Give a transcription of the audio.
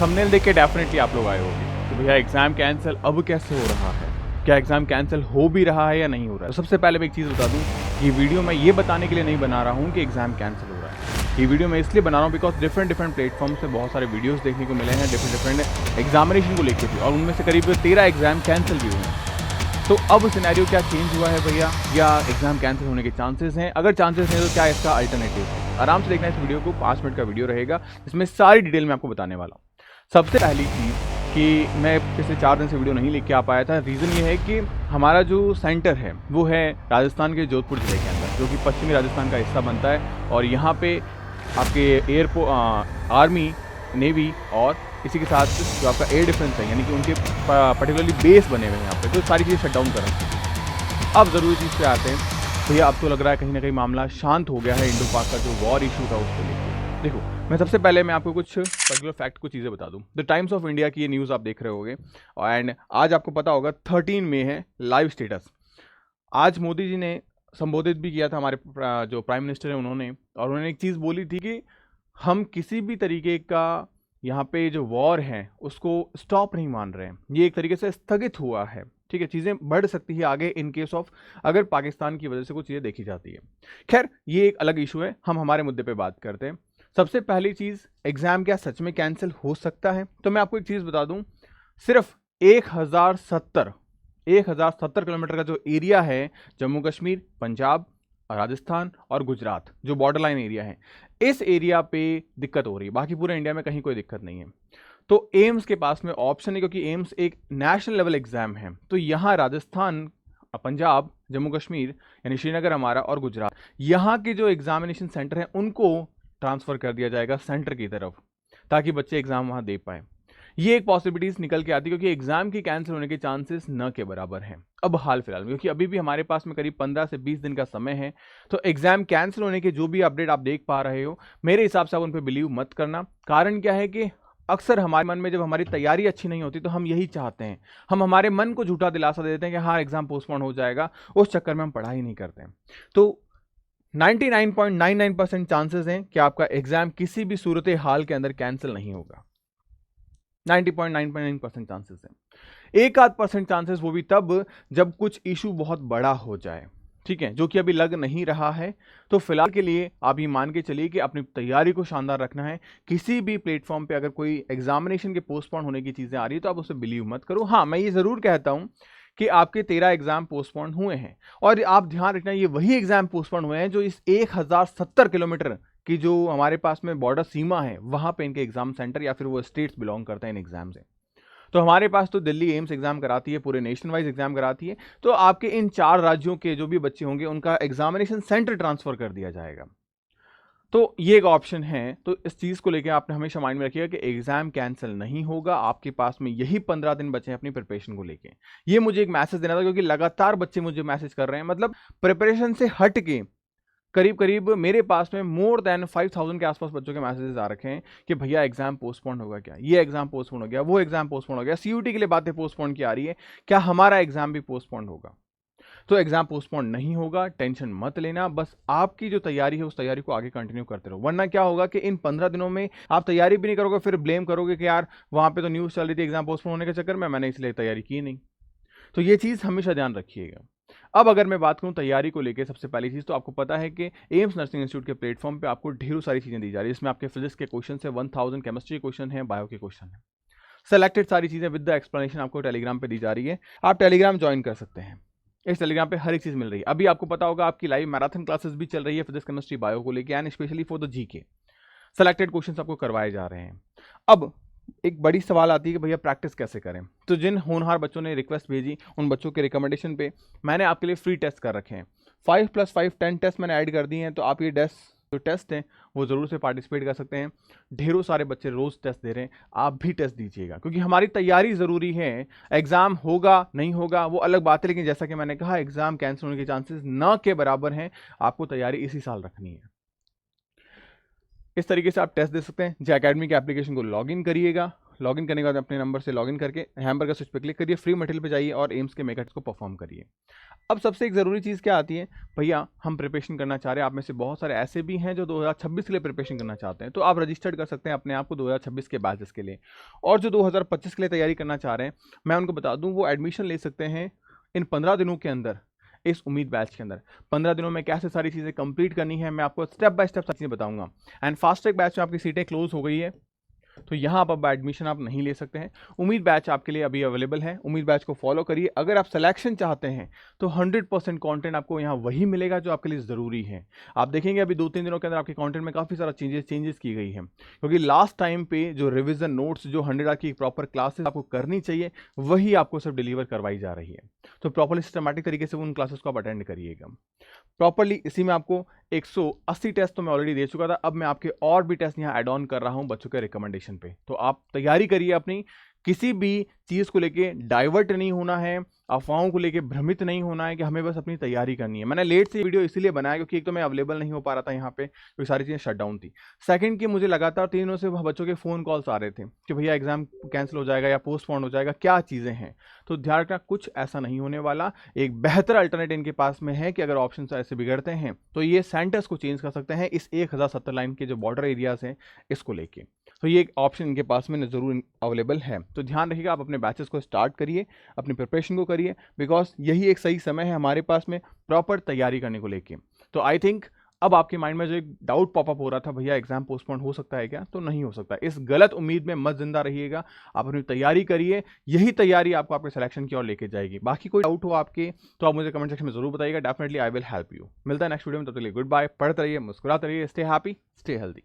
Thumbnail देख के definitely आप लोग आए होंगे कि भैया एग्जाम कैंसिल अब कैसे हो रहा है, क्या एग्जाम कैंसिल हो भी रहा है या नहीं हो रहा है। तो सबसे पहले मैं एक चीज़ बता दूं, ये वीडियो मैं ये बताने के लिए नहीं बना रहा हूँ कि एग्जाम कैंसिल हो रहा है। ये वीडियो मैं इसलिए बना रहा हूँ बिकॉज डिफरेंट प्लेटफॉर्म से बहुत सारे वीडियोस देखने को मिले हैं डिफरेंट एग्जामिनेशन को लेकर भी, और उनमें से करीब 13 एग्जाम कैंसिल भी हुए हैं। तो अब सिनेरियो क्या चेंज हुआ है भैया, या एग्जाम कैंसिल होने के चांसेस हैं? अगर चांसेस हैं तो क्या इसका अल्टरनेटिव है? आराम से देखना इस वीडियो को, 5 मिनट का वीडियो रहेगा जिसमें सारी डिटेल मैं आपको बताने वाला हूँ। सबसे पहली चीज़ कि मैं पिछले 4 दिन से वीडियो नहीं लेके आ पाया था, रीज़न ये है कि हमारा जो सेंटर है वो है राजस्थान के जोधपुर जिले के अंदर, जो कि पश्चिमी राजस्थान का हिस्सा बनता है। और यहाँ पे आपके एयरपोर्ट, आर्मी, नेवी और इसी के साथ जो आपका एयर डिफेंस है, यानी कि उनके पर्टिकुलरली बेस बने हुए हैं यहाँ पे, तो सारी चीज़ें शट डाउन कर रखी हैं। अब ज़रूरी चीज़ पे आते हैं भैया, अब तो लग रहा है कहीं ना कहीं मामला शांत हो गया है। इंडो पाक का जो वॉर इशू था उसको लेकर, देखो मैं सबसे पहले मैं आपको कुछ पर्टिकुलर फैक्ट, कुछ चीज़ें बता दूं। द टाइम्स ऑफ इंडिया की ये न्यूज़ आप देख रहे होगे, एंड आज आपको पता होगा 13 मई है, लाइव स्टेटस। आज मोदी जी ने संबोधित भी किया था, हमारे जो प्राइम मिनिस्टर हैं उन्होंने, और उन्होंने एक चीज़ बोली थी कि हम किसी भी तरीके का यहाँ पे जो वॉर है उसको स्टॉप नहीं मान रहे हैं, ये एक तरीके से स्थगित हुआ है। ठीक है, चीज़ें बढ़ सकती है आगे इन केस ऑफ अगर पाकिस्तान की वजह से कुछ चीज़ें देखी जाती है। खैर ये एक अलग इशू है, हम हमारे मुद्दे पे बात करते हैं। सबसे पहली चीज़, एग्जाम क्या सच में कैंसिल हो सकता है? तो मैं आपको एक चीज़ बता दूं, सिर्फ 1070 किलोमीटर का जो एरिया है, जम्मू कश्मीर, पंजाब, राजस्थान और गुजरात, जो बॉर्डर लाइन एरिया है, इस एरिया पे दिक्कत हो रही है। बाकी पूरे इंडिया में कहीं कोई दिक्कत नहीं है। तो एम्स के पास में ऑप्शन है, क्योंकि एम्स एक नेशनल लेवल एग्जाम है, तो यहाँ राजस्थान, पंजाब, जम्मू कश्मीर यानी श्रीनगर हमारा और गुजरात, यहाँ के जो एग्जामिनेशन सेंटर हैं उनको ट्रांसफर कर दिया जाएगा सेंटर की तरफ, ताकि बच्चे एग्जाम वहाँ दे पाए। ये एक पॉसिबिलिटीज निकल के आती है, क्योंकि एग्जाम की कैंसिल होने के चांसेस न के बराबर हैं अब हाल फिलहाल में, क्योंकि अभी भी हमारे पास में करीब 15 से 20 दिन का समय है। तो एग्जाम कैंसिल होने के जो भी अपडेट आप देख पा रहे हो, मेरे हिसाब से आप उन पर बिलीव मत करना। कारण क्या है कि अक्सर हमारे मन में जब हमारी तैयारी अच्छी नहीं होती तो हम यही चाहते हैं, हम हमारे मन को झूठा दिलासा दे देते हैं कि हाँ एग्जाम पोस्टपोन हो जाएगा, उस चक्कर में हम पढ़ाई नहीं करते हैं। तो 99.99% चांसेस हैं कि आपका एग्जाम किसी भी सूरत हाल के अंदर कैंसिल नहीं होगा। 90.9% चांसेस हैं। 1-8% चांसेस वो भी तब जब कुछ इशू बहुत बड़ा हो जाए, ठीक है, जो कि अभी लग नहीं रहा है। तो फिलहाल के लिए आप ये मान के चलिए कि अपनी तैयारी को शानदार रखना है। किसी भी प्लेटफॉर्म पे अगर कोई एग्जामिनेशन के पोस्टपोन होने की चीज़ें आ रही है तो आप उसे बिलीव मत करो। हाँ, मैं ये ज़रूर कहता हूँ कि आपके 13 एग्जाम पोस्टपोन हुए हैं, और आप ध्यान रखना ये वही एग्जाम पोस्टपोन हुए हैं जो इस 1070 किलोमीटर कि जो हमारे पास में बॉर्डर सीमा है वहां पे इनके एग्जाम सेंटर या फिर वो स्टेट्स बिलोंग करते हैं इन एग्जाम से। तो हमारे पास तो दिल्ली एम्स एग्जाम कराती है, पूरे नेशन वाइज एग्जाम कराती है, तो आपके इन 4 राज्यों के जो भी बच्चे होंगे उनका एग्जामिनेशन सेंटर ट्रांसफर कर दिया जाएगा। तो ये एक ऑप्शन है। तो इस चीज़ को लेकर आपने हमेशा माइंड में रखिएगा कि एग्जाम कैंसिल नहीं होगा, आपके पास में यही 15 दिन बचे हैं अपनी प्रिपरेशन को लेके। ये मुझे एक मैसेज देना था, क्योंकि लगातार बच्चे मुझे मैसेज कर रहे हैं, मतलब प्रिपरेशन से हट के करीब करीब मेरे पास में मोर देन 5000 के आसपास बच्चों के मैसेजेस आ रखे हैं कि भैया एग्जाम पोस्टपोन होगा क्या, ये एग्जाम पोस्टपोन हो गया, वो एग्जाम पोस्टपोन हो गया, सीयूटी के लिए बातें पोस्टपोन की आ रही है, क्या हमारा एग्जाम भी पोस्टपोन होगा? तो एग्जाम पोस्टपोन नहीं होगा, टेंशन मत लेना। बस आपकी जो तैयारी है उस तैयारी को आगे कंटिन्यू करते रहो, वरना क्या होगा कि इन 15 दिनों में आप तैयारी भी नहीं करोगे, फिर ब्लेम करोगे कि यार वहां पे तो न्यूज़ चल रही थी एग्जाम पोस्टपोन होने के चक्कर में, मैंने इसलिए तैयारी की नहीं। तो ये चीज़ हमेशा ध्यान रखिएगा। अब अगर मैं बात करूं तैयारी को लेकर, सबसे पहली चीज़ तो आपको पता है कि एम्स नर्सिंग इंस्टीट्यूट के प्लेटफॉर्म पे आपको ढेरों सारी चीज़ें दी जा रही है। इसमें आपके फिजिक्स के क्वेश्चन है, 1000 केमिस्ट्री के क्वेश्चन है, बायो के क्वेश्चन है, सेलेक्टेड सारी चीज़ें विद द एक्सप्लेनेशन आपको टेलीग्राम पे दी जा रही है। आप टेलीग्राम ज्वाइन कर सकते हैं, इस टेलीग्राम पे हर एक चीज़ मिल रही है। अभी आपको पता होगा आपकी लाइव मैराथन क्लासेस भी चल रही है फिजिक्स केमिस्ट्री बायो को लेकर, and specially for the GK selected question आपको करवाए जा रहे हैं। अब एक बड़ी सवाल आती है कि भैया प्रैक्टिस कैसे करें? तो जिन होनहार बच्चों ने रिक्वेस्ट भेजी उन बच्चों के रिकमेंडेशन पे मैंने आपके लिए फ्री टेस्ट कर रखे हैं। 5+5 10 टेस्ट मैंने ऐड कर दिए हैं, तो आप ये जो टेस्ट हैं वो ज़रूर से पार्टिसिपेट कर सकते हैं। ढेरों सारे बच्चे रोज़ टेस्ट दे रहे हैं, आप भी टेस्ट दीजिएगा, क्योंकि हमारी तैयारी ज़रूरी है। एग्ज़ाम होगा नहीं होगा वो अलग बात है, लेकिन जैसा कि मैंने कहा एग्ज़ाम कैंसिल होने के चांसेस न के बराबर हैं। आपको तैयारी इसी साल रखनी है। इस तरीके से आप टेस्ट दे सकते हैं। जे अकेडमी के एप्लीकेशन को लॉग इन करिएगा, लॉगिन करने के बाद अपने नंबर से लॉगिन करके हैमबर्गर स्विच पे क्लिक करिए, फ्री मटेरियल पे जाइए और एम्स के मेकअट्स को परफॉर्म करिए। अब सबसे एक ज़रूरी चीज़ क्या आती है, भैया हम प्रिपरेशन करना चाह रहे हैं, आप में से बहुत सारे ऐसे भी हैं जो 2026 के लिए प्रिपरेशन करना चाहते हैं, तो आप रजिस्टर्ड कर सकते हैं अपने आप को 2026 के बैचेस के लिए। और जो 2025 के लिए तैयारी करना चाह रहे हैं, मैं उनको बता दूं वो एडमिशन ले सकते हैं इन 15 दिनों के अंदर, इस उम्मीद बैच के अंदर। 15 दिनों में कैसे सारी चीज़ें कंप्लीट करनी है मैं आपको स्टेप बाय स्टेप सारी चीज़ें बताऊंगा। एंड फास्ट ट्रैक बैच में आपकी सीटें क्लोज हो गई है, तो यहाँ आप अब एडमिशन आप नहीं ले सकते हैं। उम्मीद बैच आपके लिए अभी अवेलेबल है, उम्मीद बैच को फॉलो करिए। अगर आप सिलेक्शन चाहते हैं तो 100% कंटेंट आपको यहाँ वही मिलेगा जो आपके लिए ज़रूरी है। आप देखेंगे अभी 2-3 दिनों के अंदर आपके कंटेंट में काफ़ी सारा चेंजेस की गई है, क्योंकि लास्ट टाइम पे जो रिविजन नोट्स जो 100 आवर की प्रॉपर क्लासेस आपको करनी चाहिए वही आपको सब डिलीवर करवाई जा रही है। तो प्रॉपरली सिस्टमैटिक तरीके से उन क्लासेस को आप अटेंड करिएगा प्रॉपरली। इसी में आपको 180 टेस्ट तो मैं ऑलरेडी दे चुका था, अब मैं आपके और भी टेस्ट यहाँ ऐड ऑन कर रहा हूँ बच्चों के रिकमेंडेशन पे। तो आप तैयारी करिए अपनी, किसी भी चीज़ को लेके डाइवर्ट नहीं होना है, अफवाहों को लेके भ्रमित नहीं होना है, कि हमें बस अपनी तैयारी करनी है। मैंने लेट से वीडियो इसीलिए बनाया क्योंकि एक तो मैं अवेलेबल नहीं हो पा रहा था यहाँ पे, क्योंकि सारी चीज़ें शट डाउन थी। सेकंड कि मुझे लगातार 3 दिनों से बच्चों के फ़ोन कॉल्स आ रहे थे कि भैया एग्जाम कैंसिल हो जाएगा या पोस्टपोन हो जाएगा, क्या चीज़ें हैं। तो ध्यान रखना कुछ ऐसा नहीं होने वाला। एक बेहतर अल्टरनेट इनके पास में है कि अगर ऑप्शन ऐसे बिगड़ते हैं तो ये सेंटर्स को चेंज कर सकते हैं इस 1070 लाइन के जो बॉर्डर एरियाज हैं इसको लेके। तो ये एक ऑप्शन इनके पास में ज़रूर अवेलेबल है। तो ध्यान रखिएगा, आप अपने बैचेस को स्टार्ट करिए, अपनी प्रिपरेशन को करिए, बिकॉज यही एक सही समय है हमारे पास में प्रॉपर तैयारी करने को लेके। तो आई थिंक अब आपके माइंड में जो एक डाउट पॉपअप हो रहा था भैया एग्जाम पोस्टपोन हो सकता है क्या, तो नहीं हो सकता। इस गलत उम्मीद में मत जिंदा रहिएगा, आप अपनी तैयारी करिए, यही तैयारी आपको आपके सिलेक्शन की ओर लेके जाएगी। बाकी कोई डाउट हो आपके तो आप मुझे कमेंट सेक्शन में जरूर बताइएगा, definitely I will help you. मिलता है नेक्स्ट वीडियो में, तब तक के लिए गुड बाय, पढ़ते रहिए, मुस्कुराते रहिए, स्टे हैप्पी, स्टे हेल्दी।